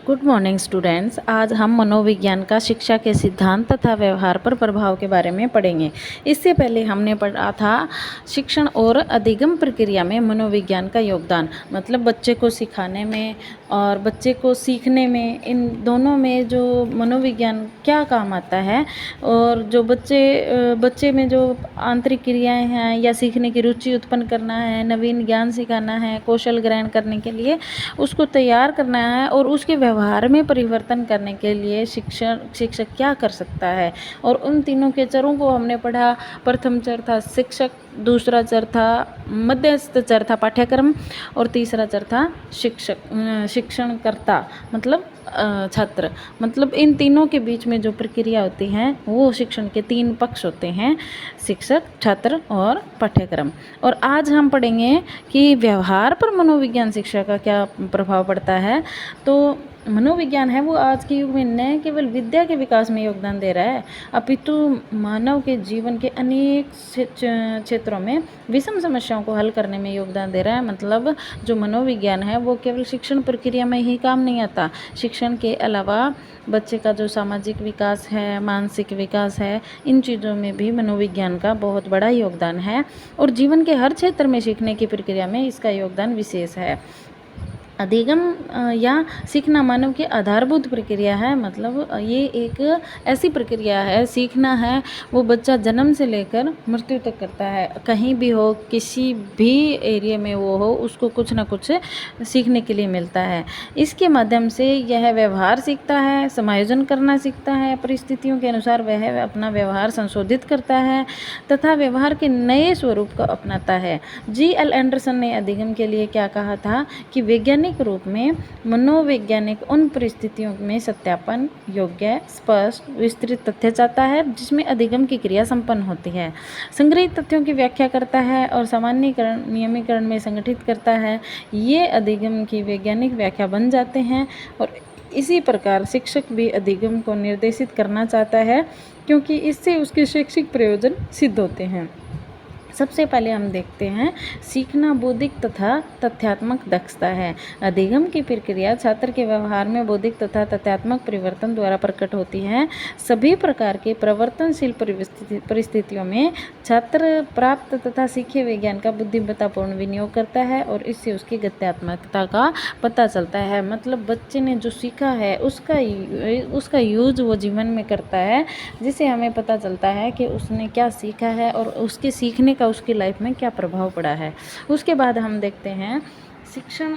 Good morning students. आज हम मनोविज्ञान का शिक्षा के सिद्धांत तथा व्यवहार पर प्रभाव के बारे में पढ़ेंगे। इससे पहले हमने पढ़ा था शिक्षण और अधिगम प्रक्रिया में मनोविज्ञान का योगदान, मतलब बच्चे को सिखाने में और बच्चे को सीखने में, इन दोनों में जो मनोविज्ञान क्या काम आता है। और जो बच्चे में जो आंतरिक क्रियाएं हैं या सीखने की रुचि उत्पन्न करना है, नवीन ज्ञान सिखाना है, कौशल ग्रहण करने के लिए उसको तैयार करना है और उसके व्यवहार में परिवर्तन करने के लिए शिक्षक क्या कर सकता है। और उन तीनों के चरों को हमने पढ़ा। प्रथम चर था शिक्षक, दूसरा चर था मध्यस्थ चर था पाठ्यक्रम, और तीसरा चर था शिक्षणकर्ता मतलब छात्र। मतलब इन तीनों के बीच में जो प्रक्रिया होती है वो शिक्षण के तीन पक्ष होते हैं, शिक्षक, छात्र और पाठ्यक्रम। और आज हम पढ़ेंगे कि व्यवहार पर मनोविज्ञान शिक्षा का क्या प्रभाव पड़ता है। तो मनोविज्ञान है वो आज के युग में न केवल विद्या के विकास में योगदान दे रहा है, अपितु मानव के जीवन के अनेक क्षेत्रों में विषम समस्याओं को हल करने में योगदान दे रहा है। मतलब जो मनोविज्ञान है वो केवल शिक्षण प्रक्रिया में ही काम नहीं आता, शिक्षण के अलावा बच्चे का जो सामाजिक विकास है, मानसिक विकास है, इन चीज़ों में भी मनोविज्ञान का बहुत बड़ा योगदान है। और जीवन के हर क्षेत्र में सीखने की प्रक्रिया में इसका योगदान विशेष है। अधिगम या सीखना मानव की आधारभूत प्रक्रिया है। मतलब ये एक ऐसी प्रक्रिया है, सीखना है वो बच्चा जन्म से लेकर मृत्यु तक करता है। कहीं भी हो, किसी भी एरिया में वो हो, उसको कुछ ना कुछ सीखने के लिए मिलता है। इसके माध्यम से यह व्यवहार सीखता है, समायोजन करना सीखता है, परिस्थितियों के अनुसार वह अपना व्यवहार संशोधित करता है तथा व्यवहार के नए स्वरूप को अपनाता है। G.L. एंडरसन ने अधिगम के लिए क्या कहा था कि वैज्ञानिक रूप में मनोवैज्ञानिक उन परिस्थितियों में सत्यापन योग्य, स्पष्ट, विस्तृत तथ्य चाहता है जिसमें अधिगम की क्रिया संपन्न होती है, संग्रहित तथ्यों की व्याख्या करता है और सामान्यीकरण नियमीकरण में संगठित करता है। ये अधिगम की वैज्ञानिक व्याख्या बन जाते हैं। और इसी प्रकार शिक्षक भी अधिगम को निर्देशित करना चाहता है, क्योंकि इससे उसके शैक्षिक प्रयोजन सिद्ध होते हैं। सबसे पहले हम देखते हैं सीखना बौद्धिक तथा तथ्यात्मक दक्षता है। अधिगम की प्रक्रिया छात्र के व्यवहार में बौद्धिक तथा तथ्यात्मक परिवर्तन द्वारा प्रकट होती है। सभी प्रकार के परिवर्तनशील परिस्थितियों में छात्र प्राप्त तथा सीखे विज्ञान का बुद्धिमत्तापूर्ण विनियोग करता है और इससे उसकी गत्यात्मकता का पता चलता है। मतलब बच्चे ने जो सीखा है उसका यूज वो जीवन में करता है, जिससे हमें पता चलता है कि उसने क्या सीखा है और उसके सीखने का उसकी लाइफ में क्या प्रभाव पड़ा है। उसके बाद हम देखते हैं शिक्षण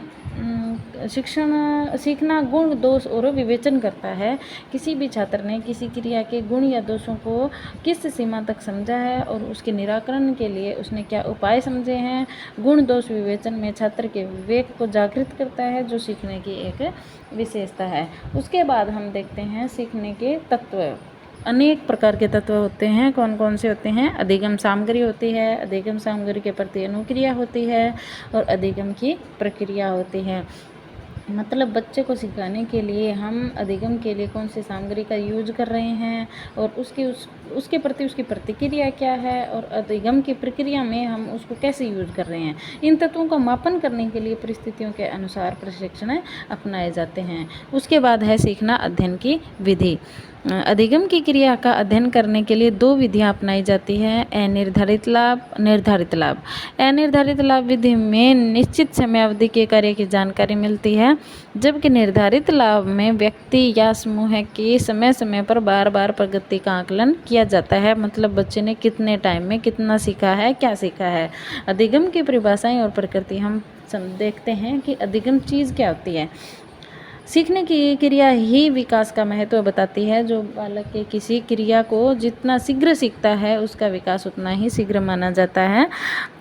सीखना गुण, दोष और विवेचन करता है। किसी भी छात्र ने किसी क्रिया के गुण या दोषों को किस सीमा तक समझा है और उसके निराकरण के लिए उसने क्या उपाय समझे हैं। गुण दोष विवेचन में छात्र के विवेक को जागृत करता है, जो सीखने की एक विशेषता है। उसके बाद हम देखते हैं सीखने के तत्व। अनेक प्रकार के तत्व होते हैं। कौन कौन से होते हैं? अधिगम सामग्री होती है, अधिगम सामग्री के प्रति अनुक्रिया होती है और अधिगम की प्रक्रिया होती है। मतलब बच्चे को सिखाने के लिए हम अधिगम के लिए कौन सी सामग्री का यूज कर रहे हैं और उसके प्रति उसकी प्रतिक्रिया क्या है, और अधिगम की प्रक्रिया में हम उसको कैसे यूज कर रहे हैं। इन तत्वों का मापन करने के लिए परिस्थितियों के अनुसार प्रशिक्षण अपनाए जाते हैं। उसके बाद है सीखना अध्ययन की विधि। अधिगम की क्रिया का अध्ययन करने के लिए दो विधियां अपनाई जाती हैं, अनिर्धारित लाभ, निर्धारित लाभ। अनिर्धारित लाभ विधि में निश्चित समयावधि के कार्य की जानकारी मिलती है, जबकि निर्धारित लाभ में व्यक्ति या समूह की समय समय पर बार बार प्रगति का आकलन किया जाता है। मतलब बच्चे ने कितने टाइम में कितना सीखा है, क्या सीखा है। अधिगम की परिभाषाएं और प्रकृति हम देखते हैं कि अधिगम चीज़ क्या होती है। सीखने की क्रिया ही विकास का महत्व बताती है। जो बालक के किसी क्रिया को जितना शीघ्र सीखता है उसका विकास उतना ही शीघ्र माना जाता है।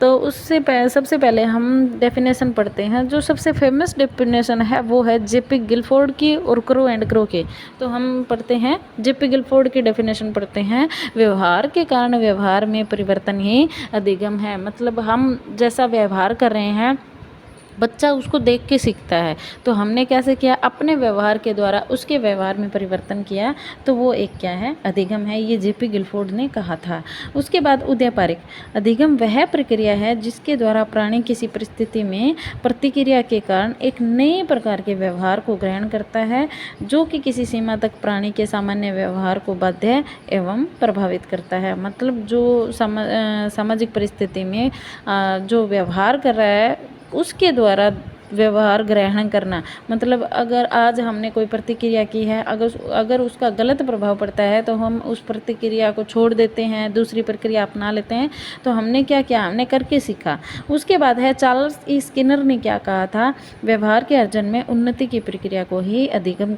तो उससे सबसे पहले हम डेफिनेशन पढ़ते हैं। जो सबसे फेमस डेफिनेशन है वो है जेपी गिलफोर्ड की और क्रो एंड क्रो की। तो हम पढ़ते हैं जेपी गिलफोर्ड की डेफिनेशन पढ़ते हैं। व्यवहार के कारण व्यवहार में परिवर्तन ही अधिगम है। मतलब हम जैसा व्यवहार कर रहे हैं बच्चा उसको देख के सीखता है। तो हमने कैसे किया, अपने व्यवहार के द्वारा उसके व्यवहार में परिवर्तन किया, तो वो एक क्या है, अधिगम है। ये जेपी गिलफोर्ड ने कहा था। उसके बाद उदयपारिक, अधिगम वह प्रक्रिया है जिसके द्वारा प्राणी किसी परिस्थिति में प्रतिक्रिया के कारण एक नए प्रकार के व्यवहार को ग्रहण करता है, जो कि किसी सीमा तक प्राणी के सामान्य व्यवहार को बाध्य एवं प्रभावित करता है। मतलब जो सामाजिक परिस्थिति में जो व्यवहार कर रहा है उसके द्वारा व्यवहार ग्रहण करना। मतलब अगर आज हमने कोई प्रतिक्रिया की है, अगर उसका गलत प्रभाव पड़ता है तो हम उस प्रतिक्रिया को छोड़ देते हैं, दूसरी प्रक्रिया अपना लेते हैं। तो हमने क्या किया, हमने करके सीखा। उसके बाद है चार्ल्स ई स्किनर ने क्या कहा था, व्यवहार के अर्जन में उन्नति की प्रक्रिया को ही अधिगम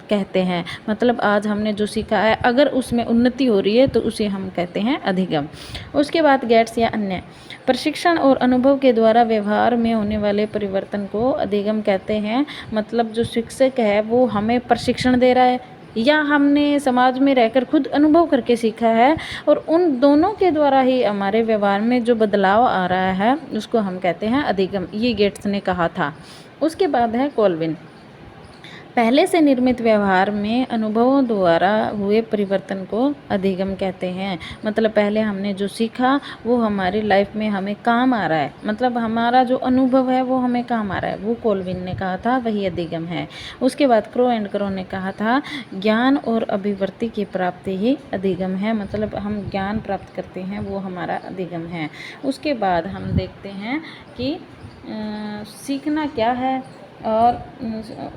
कहते हैं। मतलब आज हमने जो सीखा है अगर उसमें उन्नति हो रही है तो उसे हम कहते हैं अधिगम। उसके बाद गेट्स या अन्य, प्रशिक्षण और अनुभव के द्वारा व्यवहार में होने वाले परिवर्तन को अधिगम कहते हैं। मतलब जो शिक्षक है वो हमें प्रशिक्षण दे रहा है या हमने समाज में रहकर खुद अनुभव करके सीखा है, और उन दोनों के द्वारा ही हमारे व्यवहार में जो बदलाव आ रहा है उसको हम कहते हैं अधिगम। ये गेट्स ने कहा था। उसके बाद है कोल्विन, पहले से निर्मित व्यवहार में अनुभवों द्वारा हुए परिवर्तन को अधिगम कहते हैं। मतलब पहले हमने जो सीखा वो हमारी लाइफ में हमें काम आ रहा है, मतलब हमारा जो अनुभव है वो हमें काम आ रहा है, वो कोल्विन ने कहा था, वही अधिगम है। उसके बाद क्रो एंड क्रो ने कहा था, ज्ञान और अभिवृत्ति की प्राप्ति ही अधिगम है। मतलब हम ज्ञान प्राप्त करते हैं वो हमारा अधिगम है। उसके बाद हम देखते हैं कि सीखना क्या है और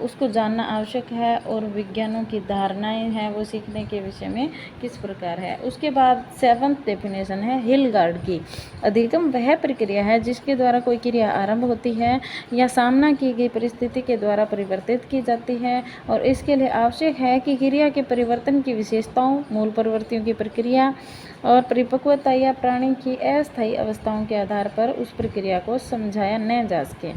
उसको जानना आवश्यक है, और विज्ञानों की धारणाएं हैं वो सीखने के विषय में किस प्रकार है। उसके बाद 7th डेफिनेशन है हिलगार्ड की, अधिगम वह प्रक्रिया है जिसके द्वारा कोई क्रिया आरंभ होती है या सामना की गई परिस्थिति के द्वारा परिवर्तित की जाती है, और इसके लिए आवश्यक है कि क्रिया के परिवर्तन की विशेषताओं, मूल प्रवृत्तियों की प्रक्रिया और परिपक्वता या प्राणी की अस्थायी अवस्थाओं के आधार पर उस प्रक्रिया को समझाया न जा सके।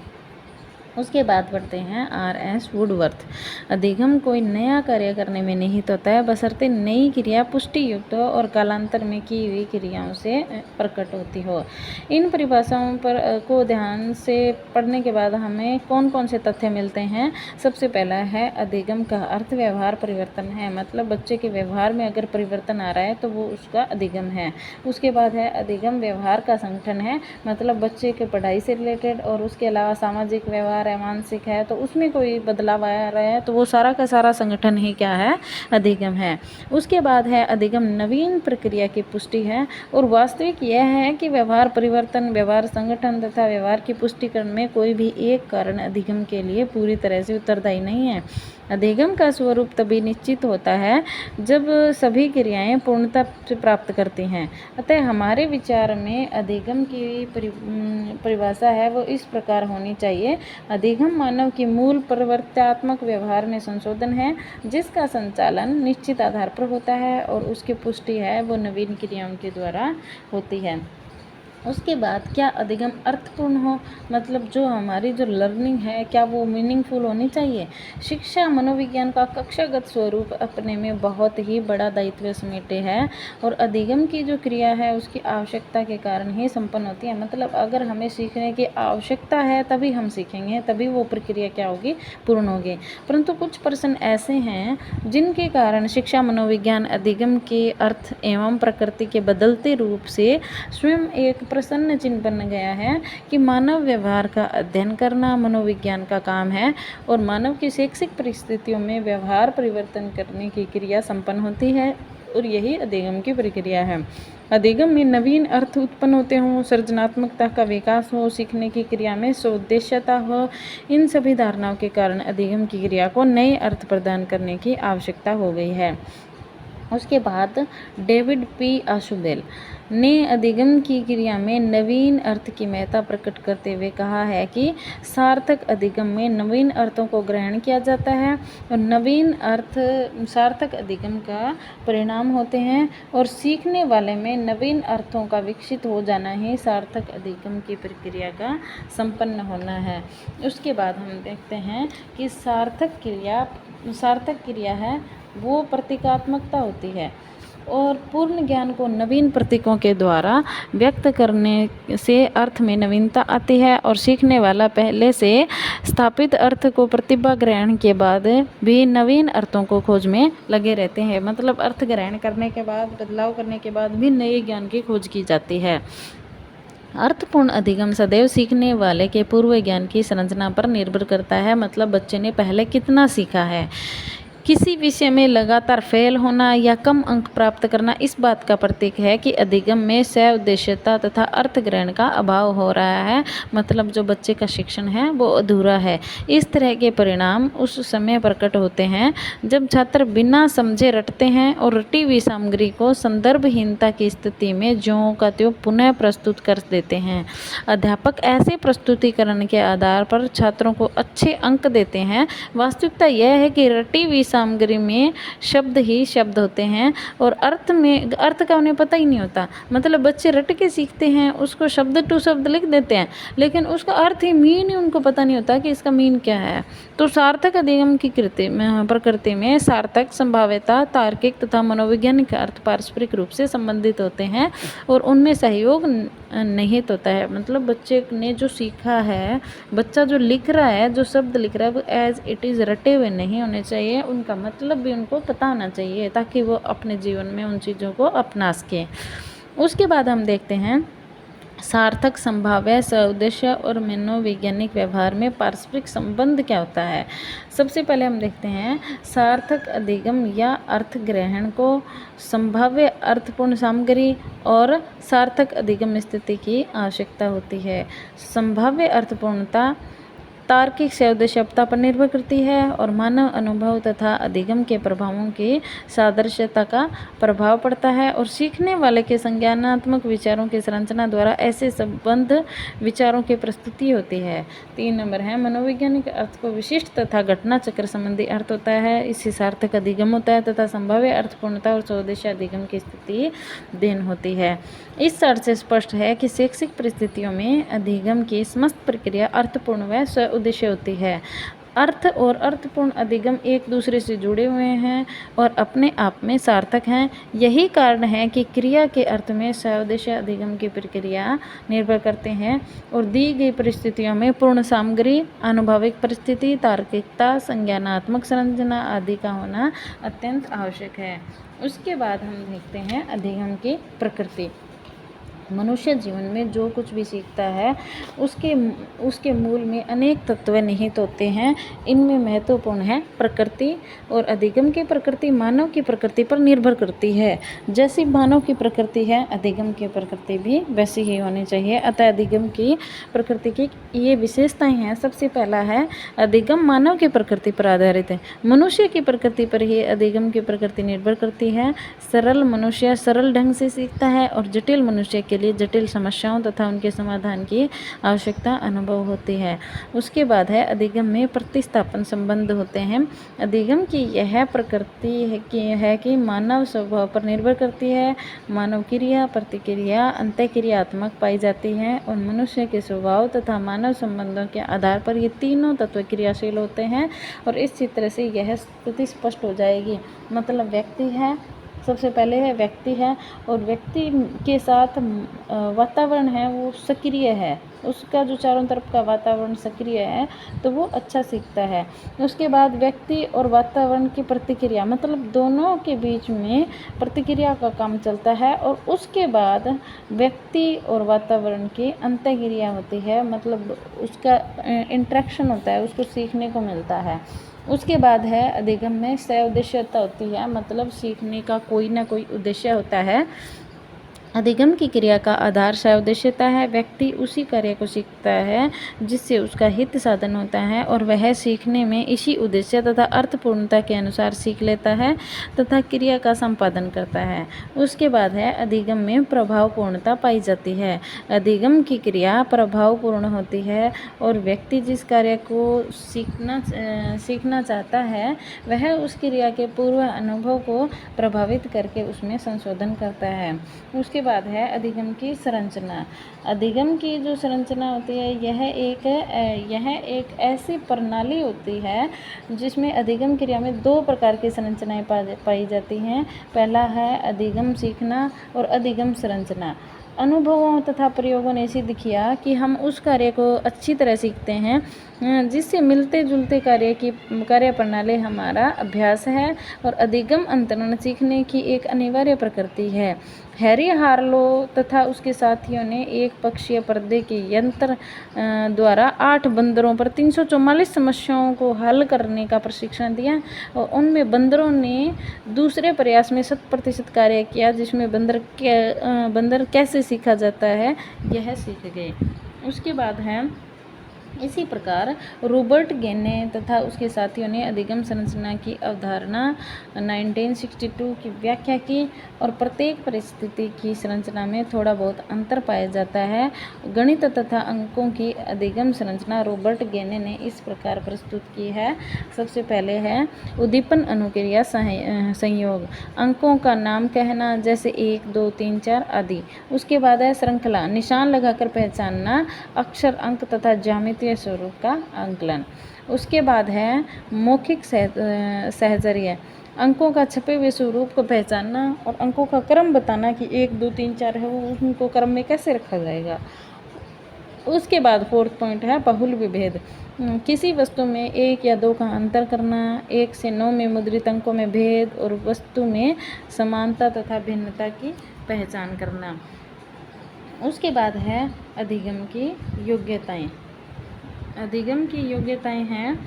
उसके बाद बढ़ते हैं R.S. वुडवर्थ, अधिगम कोई नया कार्य करने में निहित होता है बशर्ते नई क्रिया पुष्टि युक्त हो और कालांतर में की हुई क्रियाओं से प्रकट होती हो। इन परिभाषाओं पर को ध्यान से पढ़ने के बाद हमें कौन कौन से तथ्य मिलते हैं। सबसे पहला है अधिगम का अर्थ व्यवहार परिवर्तन है। मतलब बच्चे के व्यवहार में अगर परिवर्तन आ रहा है तो वो उसका अधिगम है। उसके बाद है अधिगम व्यवहार का संगठन है। मतलब बच्चे के पढ़ाई से रिलेटेड और उसके अलावा सामाजिक व्यवहार है, मानसिक है, तो उसमें कोई बदलाव आ रहा है तो वो सारा का सारा संगठन ही क्या है, अधिगम है। उसके बाद है अधिगम नवीन प्रक्रिया की पुष्टि है, और वास्तविक यह है कि व्यवहार परिवर्तन, व्यवहार संगठन तथा व्यवहार की पुष्टिकरण में कोई भी एक कारण अधिगम के लिए पूरी तरह से उत्तरदायी नहीं है। अधिगम का स्वरूप तभी निश्चित होता है जब सभी क्रियाएं पूर्णता प्राप्त करती हैं। अतः हमारे विचार में अधिगम की परिभाषा है वो इस प्रकार होनी चाहिए। अधिगम मानव की मूल प्रवृत्त्यात्मक व्यवहार में संशोधन है जिसका संचालन निश्चित आधार पर होता है, और उसकी पुष्टि है वो नवीन क्रियाओं के द्वारा होती है। उसके बाद क्या अधिगम अर्थपूर्ण हो, मतलब जो हमारी जो लर्निंग है क्या वो मीनिंगफुल होनी चाहिए। शिक्षा मनोविज्ञान का कक्षागत स्वरूप अपने में बहुत ही बड़ा दायित्व समेटे है, और अधिगम की जो क्रिया है उसकी आवश्यकता के कारण ही संपन्न होती है। मतलब अगर हमें सीखने की आवश्यकता है तभी हम सीखेंगे, तभी वो प्रक्रिया क्या होगी, पूर्ण होगी। परंतु कुछ प्रश्न ऐसे हैं जिनके कारण शिक्षा मनोविज्ञान अधिगम के अर्थ एवं प्रकृति के बदलते रूप से स्वयं एक प्रश्न चिन्ह बन गया है कि मानव व्यवहार का अध्ययन करना मनोविज्ञान का काम है, और मानव की शैक्षिक परिस्थितियों में व्यवहार परिवर्तन करने की क्रिया संपन्न होती है, और यही अधिगम की प्रक्रिया है। अधिगम में नवीन अर्थ उत्पन्न होते हों, सृजनात्मकता का विकास हो, सीखने की क्रिया में सौदेश्यता हो, इन सभी धारणाओं के कारण अधिगम की क्रिया को नए अर्थ प्रदान करने की आवश्यकता हो गई है। उसके बाद डेविड पी आशुबेल ने अधिगम की क्रिया में नवीन अर्थ की महत्ता प्रकट करते हुए कहा है कि सार्थक अधिगम में नवीन अर्थों को ग्रहण किया जाता है, और नवीन अर्थ सार्थक अधिगम का परिणाम होते हैं, और सीखने वाले में नवीन अर्थों का विकसित हो जाना ही सार्थक अधिगम की प्रक्रिया का संपन्न होना है। उसके बाद हम देखते हैं कि सार्थक क्रिया है वो प्रतीकात्मकता होती है। और पूर्ण ज्ञान को नवीन प्रतीकों के द्वारा व्यक्त करने से अर्थ में नवीनता आती है और सीखने वाला पहले से स्थापित अर्थ को प्रतिभा ग्रहण के बाद भी नवीन अर्थों को खोज में लगे रहते हैं। मतलब अर्थ ग्रहण करने के बाद, बदलाव करने के बाद भी नए ज्ञान की खोज की जाती है। अर्थपूर्ण अधिगम सदैव सीखने वाले के पूर्व ज्ञान की संरचना पर निर्भर करता है। मतलब बच्चे ने पहले कितना सीखा है। किसी विषय में लगातार फेल होना या कम अंक प्राप्त करना इस बात का प्रतीक है कि अधिगम में स्व उद्देश्यता तथा अर्थ ग्रहण का अभाव हो रहा है। मतलब जो बच्चे का शिक्षण है वो अधूरा है। इस तरह के परिणाम उस समय प्रकट होते हैं जब छात्र बिना समझे रटते हैं और रटी हुई सामग्री को संदर्भहीनता की स्थिति में ज्यों का त्यों पुनः प्रस्तुत कर देते हैं। अध्यापक ऐसे प्रस्तुतिकरण के आधार पर छात्रों को अच्छे अंक देते हैं। वास्तविकता यह है कि रटी हुई सामग्री में शब्द ही शब्द होते हैं और अर्थ का उन्हें पता ही नहीं होता। मतलब बच्चे रट के सीखते हैं, उसको शब्द टू शब्द लिख देते हैं, लेकिन उसका अर्थ ही मीन ही उनको पता नहीं होता कि इसका मीन क्या है। तो सार्थक अधिगम की प्रकृति में सार्थक, संभाव्यता, तार्किक तथा मनोवैज्ञानिक अर्थ पारस्परिक रूप से संबंधित होते हैं और उनमें सहयोग निहित होता है। मतलब बच्चे ने जो सीखा है, बच्चा जो लिख रहा है, जो शब्द लिख रहा है, वो एज इट इज़ रटे हुए नहीं होने चाहिए, उनका मतलब भी उनको पता होना चाहिए ताकि वो अपने जीवन में उन चीज़ों को अपना सकें। उसके बाद हम देखते हैं सार्थक, संभाव्य, सउद्देश्य और मनोवैज्ञानिक व्यवहार में पारस्परिक संबंध क्या होता है। सबसे पहले हम देखते हैं सार्थक अधिगम या अर्थ ग्रहण को संभाव्य अर्थपूर्ण सामग्री और सार्थक अधिगम स्थिति की आवश्यकता होती है। संभाव्य अर्थपूर्णता तार्किक सउद्देश्यता पर निर्भर करती है और मानव अनुभव तथा अधिगम के प्रभावों की सादृश्यता का प्रभाव पड़ता है और सीखने वाले के संज्ञानात्मक विचारों की संरचना द्वारा ऐसे संबंध विचारों की प्रस्तुति होती है। 3 नंबर है मनोवैज्ञानिक अर्थ को विशिष्ट तथा घटना चक्र संबंधी अर्थ होता है, इससे सार्थक अधिगम होता है तथा संभाव्य अर्थपूर्णता और सउद्देश्य अधिगम की स्थिति देन होती है। इस अर्थ से स्पष्ट है कि शैक्षिक परिस्थितियों में अधिगम की समस्त प्रक्रिया अर्थपूर्ण व उद्देश्य होती है। अर्थ और अर्थपूर्ण अधिगम एक दूसरे से जुड़े हुए हैं और अपने आप में सार्थक हैं। यही कारण है कि क्रिया के अर्थ में सउद्देश्य अधिगम की प्रक्रिया निर्भर करते हैं और दी गई परिस्थितियों में पूर्ण सामग्री, अनुभविक परिस्थिति, तार्किकता, संज्ञानात्मक संरचना आदि का होना अत्यंत आवश्यक है। उसके बाद हम देखते हैं अधिगम की प्रकृति। मनुष्य जीवन में जो कुछ भी सीखता है उसके मूल में अनेक तत्व निहित होते हैं। इनमें महत्वपूर्ण है प्रकृति और अधिगम की प्रकृति मानव की प्रकृति पर निर्भर करती है। जैसी मानव की प्रकृति है, अधिगम की प्रकृति भी वैसी ही होनी चाहिए। अतः अधिगम की प्रकृति की ये विशेषताएं हैं। सबसे पहला है अधिगम मानव की प्रकृति पर आधारित है। मनुष्य की प्रकृति पर ही अधिगम की प्रकृति निर्भर करती है। सरल मनुष्य सरल ढंग से सीखता है और जटिल मनुष्य के लिए जटिल समस्याओं तथा उनके समाधान की आवश्यकता अनुभव होती है। उसके बाद है अधिगम में प्रतिस्थापन संबंध होते हैं। अधिगम की यह प्रकृति है कि मानव स्वभाव पर निर्भर करती है। मानव क्रिया प्रतिक्रिया अंतःक्रियात्मक पाई जाती है और मनुष्य के स्वभाव तथा मानव संबंधों के आधार पर ये तीनों तत्व क्रियाशील होते हैं और इस चित्र से यह स्थिति स्पष्ट हो जाएगी। मतलब व्यक्ति है, सबसे पहले है व्यक्ति है और व्यक्ति के साथ वातावरण है वो सक्रिय है, उसका जो चारों तरफ का वातावरण सक्रिय है तो वो अच्छा सीखता है। उसके बाद व्यक्ति और वातावरण की प्रतिक्रिया, मतलब दोनों के बीच में प्रतिक्रिया का काम चलता है और उसके बाद व्यक्ति और वातावरण की अंतःक्रिया होती है, मतलब उसका इंटरेक्शन होता है, उसको सीखने को मिलता है। उसके बाद है अधिगम में सउद्देश्यता होती है, मतलब सीखने का कोई ना कोई उद्देश्य होता है। अधिगम की क्रिया का आधार सउद्देश्यता है। व्यक्ति उसी कार्य को सीखता है जिससे उसका हित साधन होता है और वह सीखने में इसी उद्देश्य तथा अर्थपूर्णता के अनुसार सीख लेता है तथा क्रिया का संपादन करता है। उसके बाद है अधिगम में प्रभावपूर्णता पाई जाती है। अधिगम की क्रिया प्रभावपूर्ण होती है और व्यक्ति जिस कार्य को सीखना चाहता है वह उस क्रिया के पूर्व अनुभव को प्रभावित करके उसमें संशोधन करता है। उसके बाद है अधिगम की संरचना। अधिगम की जो संरचना होती है यह एक ऐसी प्रणाली होती है जिसमें अधिगम क्रिया में 2 प्रकार की संरचनाएं पाई जाती हैं। पहला है अधिगम सीखना और अधिगम संरचना। अनुभवों तथा प्रयोगों ने सिद्ध किया कि हम उस कार्य को अच्छी तरह सीखते हैं जिससे मिलते जुलते कार्य प्रणाली हमारा अभ्यास है और अधिगम अंतरण सीखने की एक अनिवार्य प्रकृति है। हैरी हार्लो तथा उसके साथियों ने एक पक्षीय पर्दे के यंत्र द्वारा 8 बंदरों पर 344 समस्याओं को हल करने का प्रशिक्षण दिया और उनमें बंदरों ने दूसरे प्रयास में 100% कार्य किया, जिसमें बंदर कैसे सीखा जाता है यह सीख गए। उसके बाद है इसी प्रकार रॉबर्ट गेने तथा उसके साथियों ने अधिगम संरचना की अवधारणा 1962 की व्याख्या की और प्रत्येक परिस्थिति की संरचना में थोड़ा बहुत अंतर पाया जाता है। गणित तथा अंकों की अधिगम संरचना रॉबर्ट गेने ने इस प्रकार प्रस्तुत की है। सबसे पहले है उद्दीपन अनुक्रिया संयोग, अंकों का नाम कहना जैसे 1 2 3 4 आदि। उसके बाद है श्रृंखला, निशान लगाकर पहचानना, अक्षर अंक तथा ज्यामितीय स्वरूप का आंकलन। उसके बाद है मौखिक सहचर्य, अंकों का छपे हुए स्वरूप को पहचानना और अंकों का क्रम बताना कि 1 2 3 4 है वो उनको क्रम में कैसे रखा जाएगा। उसके बाद 4th पॉइंट है बहुल विभेद, किसी वस्तु में 1 या 2 का अंतर करना, 1 से 9 में मुद्रित अंकों में भेद और वस्तु में समानता तथा भिन्नता की पहचान करना। उसके बाद है अधिगम की योग्यताएं। अधिगम की योग्यताएं हैं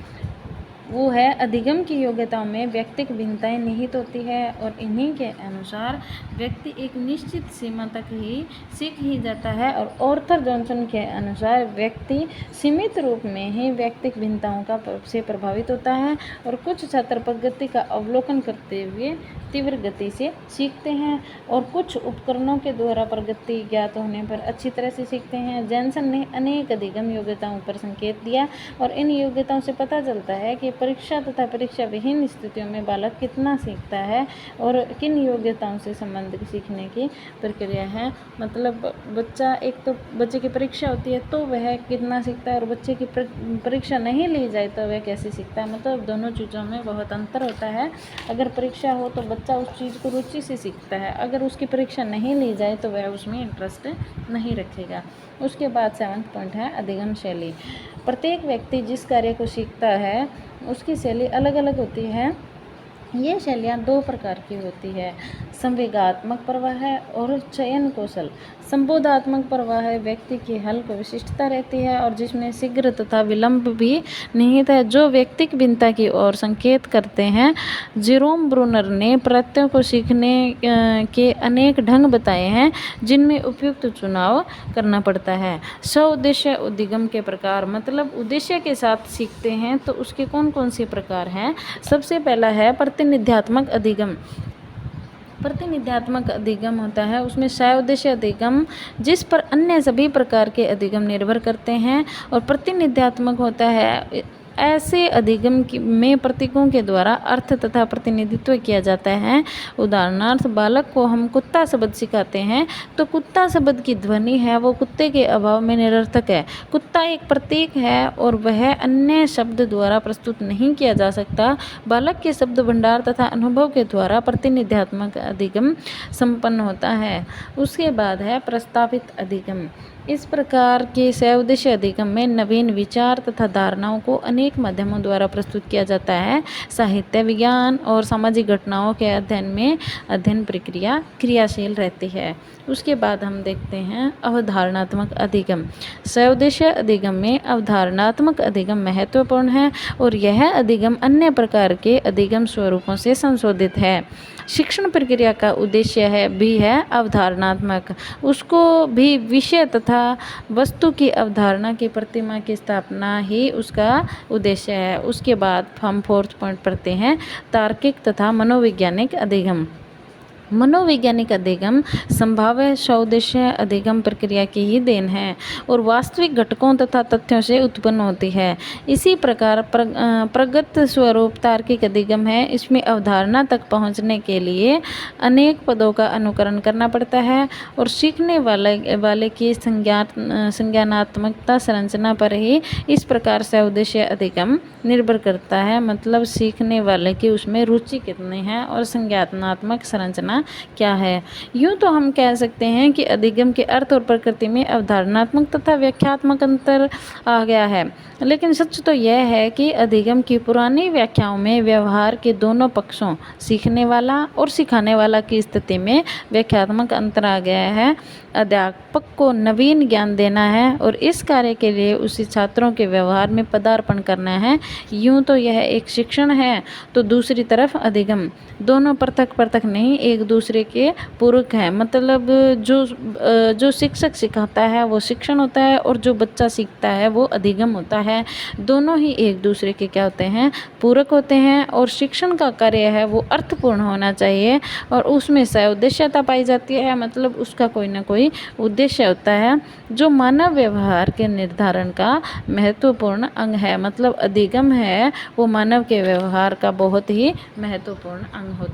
वो है अधिगम की योग्यताओं में व्यक्तिक भिन्नताएं निहित होती है और इन्हीं के अनुसार व्यक्ति एक निश्चित सीमा तक ही सीख ही जाता है और ऑर्थर जॉनसन के अनुसार व्यक्ति सीमित रूप में ही व्यक्तिक भिन्नताओं से प्रभावित होता है और कुछ छात्र प्रगति का अवलोकन करते हुए तीव्र गति से सीखते हैं और कुछ उपकरणों के द्वारा प्रगति ज्ञात होने पर अच्छी तरह से सीखते हैं। जॉनसन ने अनेक अधिगम योग्यताओं पर संकेत दिया और इन योग्यताओं से पता चलता है कि परीक्षा तथा परीक्षा विहीन स्थितियों में बालक कितना सीखता है और किन योग्यताओं से संबंधित सीखने की प्रक्रिया है। मतलब बच्चा, एक तो बच्चे की परीक्षा होती है तो वह कितना सीखता है और बच्चे की परीक्षा नहीं ली जाए तो वह कैसे सीखता है। मतलब दोनों चीज़ों में बहुत अंतर होता है। अगर परीक्षा हो तो बच्चा उस चीज़ को रुचि से सीखता है, अगर उसकी परीक्षा नहीं ली जाए तो वह उसमें इंटरेस्ट नहीं रखेगा। उसके बाद 7th पॉइंट है अधिगम शैली। प्रत्येक व्यक्ति जिस कार्य को सीखता है उसकी शैली अलग अलग होती है। ये शैलियाँ 2 प्रकार की होती है, संवेगात्मक प्रवाह और चयन कौशल। संबोधात्मक प्रवाह व्यक्ति की हल्क विशिष्टता रहती है और जिसमें शीघ्र तथा विलंब भी निहित है, जो व्यक्तिक भिन्नता की ओर संकेत करते हैं। जेरोम ब्रूनर ने प्रत्ययों को सीखने के अनेक ढंग बताए हैं जिनमें उपयुक्त चुनाव करना पड़ता है। स्वउद्देश्य उद्दिगम के प्रकार, मतलब उद्देश्य के साथ सीखते हैं तो उसके कौन कौन से प्रकार हैं। सबसे पहला है प्रतिनिध्यात्मक अधिगम। प्रतिनिध्यात्मक अधिगम होता है उसमें स्वउद्देश्य अधिगम जिस पर अन्य सभी प्रकार के अधिगम निर्भर करते हैं और प्रतिनिध्यात्मक होता है ऐसे अधिगम में प्रतीकों के द्वारा अर्थ तथा प्रतिनिधित्व किया जाता है। उदाहरणार्थ बालक को हम कुत्ता शब्द सिखाते हैं तो कुत्ता शब्द की ध्वनि है वो कुत्ते के अभाव में निरर्थक है। कुत्ता एक प्रतीक है और वह अन्य शब्द द्वारा प्रस्तुत नहीं किया जा सकता। बालक के शब्द भंडार तथा अनुभव के द्वारा प्रतिनिध्यात्मक अधिगम संपन्न होता है। उसके बाद है प्रस्तावित अधिगम। इस प्रकार के स्वउद्देश्य अधिगम में नवीन विचार तथा धारणाओं को अनेक माध्यमों द्वारा प्रस्तुत किया जाता है। साहित्य, विज्ञान और सामाजिक घटनाओं के अध्ययन में अध्ययन प्रक्रिया क्रियाशील रहती है। उसके बाद हम देखते हैं अवधारणात्मक अधिगम। स्वउद्देश्य अधिगम में अवधारणात्मक अधिगम महत्वपूर्ण है और यह अधिगम अन्य प्रकार के अधिगम स्वरूपों से संशोधित है। शिक्षण प्रक्रिया का उद्देश्य है अवधारणात्मक, उसको भी विषय तथा वस्तु की अवधारणा की प्रतिमा की स्थापना ही उसका उद्देश्य है। उसके बाद हम 4th पॉइंट पढ़ते हैं तार्किक तथा मनोवैज्ञानिक अधिगम। मनोवैज्ञानिक अधिगम संभाव्य सौदेश्य अधिगम प्रक्रिया की ही देन है और वास्तविक घटकों तथा तथ्यों से उत्पन्न होती है। इसी प्रकार प्रगत स्वरूप तार्किक अधिगम है। इसमें अवधारणा तक पहुंचने के लिए अनेक पदों का अनुकरण करना पड़ता है और सीखने वाले की संज्ञानात्मकता संरचना पर ही इस प्रकार से उद्देश्य अधिगम निर्भर करता है। मतलब सीखने वाले की उसमें रुचि कितनी है और संज्ञानात्मक संरचना क्या है। यूँ तो हम कह सकते हैं कि अधिगम के अर्थ और प्रकृति में अवधारणात्मक तथा व्याख्यात्मक अंतर आ गया है, लेकिन सच तो यह है कि अधिगम की पुरानी व्याख्याओं में व्यवहार के दोनों पक्षों सीखने वाला और सिखाने वाला की स्थिति में व्याख्यात्मक अंतर आ गया है। अध्यापक को नवीन ज्ञान देना है और इस कार्य के लिए उसी छात्रों के व्यवहार में पदार्पण करना है। यूँ तो यह एक शिक्षण है, तो दूसरी तरफ अधिगम। दोनों पृथक नहीं, एक दूसरे के पूरक है। मतलब जो शिक्षक सिखाता है वो शिक्षण होता है और जो बच्चा सीखता है वो अधिगम होता है। दोनों ही एक दूसरे के क्या होते हैं, पूरक होते हैं। और शिक्षण का कार्य है वो अर्थपूर्ण होना चाहिए और उसमें सउद्देश्यता पाई जाती है। मतलब उसका कोई ना कोई उद्देश्य होता है जो मानव व्यवहार के निर्धारण का महत्वपूर्ण अंग है। मतलब अधिगम है वो मानव के व्यवहार का बहुत ही महत्वपूर्ण अंग होता है।